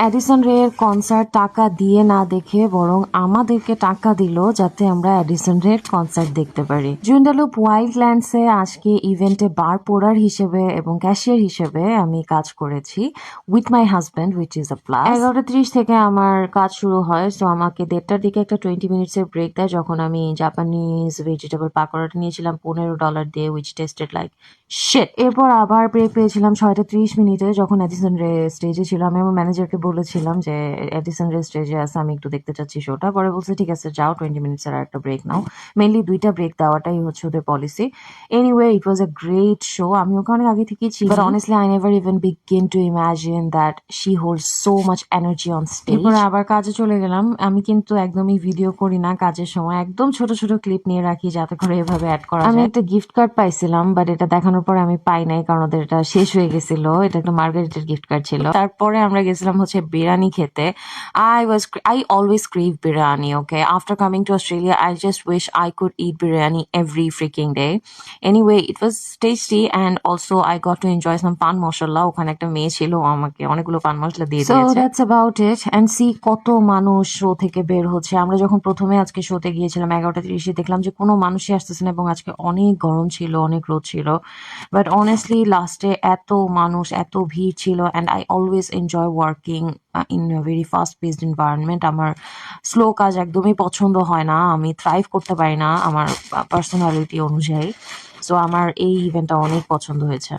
Edison রে এর concert টাকা দিয়ে না দেখে বরং আমাদেরকে টাকা দিল যাতে আমরা এডিসন রে এর কনসার্ট দেখতে পারি। জুন্ডালুপ ওয়াইল্ডল্যান্ডসে আজকে ইভেন্টে বার পোরার হিসেবে এবং ক্যাশিয়ার হিসেবে আমি কাজ করেছি with my husband, which is a plus. 11:30 থেকে আমার কাজ শুরু হয়, সো আমাকে 1:30টার দিকে একটা 20 মিনিটসের ব্রেক দেয়, যখন আমি জাপানিজ ভেজিটেবল পাকোড়াটা নিয়েছিলাম $15 দিয়ে, উইচ টেস্টেড লাইক শিট। এরপর আবার ব্রেক পেয়েছিলাম 6:30 যখন এডিসন রে স্টেজে ছিল। আমি আমার ম্যানেজারকে বলেছিলাম যে এডিসন রে স্টেজে আছে, আমি একটু দেখতে চাচ্ছি শোটা। পরে বলছে ঠিক আছে যাও, 20 মিনিটসের আর একটা ব্রেক নাও। মেনলি 2টা ব্রেক দেওয়াটাই হচ্ছে ওদের policy. Anyway, it was a great show. আমি ওকে অনেক আগে থেকেই চিনি, but honestly I never even begin to imagine that she holds so much energy on stage. এরপরে আবার কাজে চলে গেলাম। আমি কিন্তু একদমই ভিডিও করি না কাজের সময়, একদম ছোট ছোট ক্লিপ নিয়ে রাখি যাতে করে এভাবে অ্যাড করা যায়। আমি একটা গিফট কার্ড পাইছিলাম, বাট এটা দেখানোর পরে আমি পাই নাই কারণ ওদের এটা শেষ হয়ে গেছিল। এটা একটা মার্গারিটার গিফট কার্ড ছিল। তারপরে আমরা গেছিলাম হচ্ছে বিরিয়ানি খেতে। I always crave biryani, okay? After coming to Australia, I just wish I could eat biryani every freaking day. Anyway, it was tasty and also I got to enjoy some pan masala. ওখানে একটা মেয়ে ছিল, ও আমাকে অনেকগুলো পান মশলা দিয়ে দিয়েছে। So that's about it. And see কত মানুষ শো থেকে বের হচ্ছে। আমরা যখন প্রথমে আজকে শোতে গিয়েছিলাম 11:30 দেখলাম যে কোনো মানুষই আসতেছে না, এবং আজকে অনেক গরম ছিল, অনেক রোদ ছিল। বাট অনেস্টলি লাস্টে এত মানুষ, এত ভিড় ছিল, and I always enjoy working in a very fast paced environment. আমার স্লো কাজ একদমই পছন্দ হয় না, আমি থ্রাইভ করতে পারি না আমার পার্সোনালিটি অনুযায়ী। সো আমার এই ইভেন্টটা অনেক পছন্দ হয়েছে।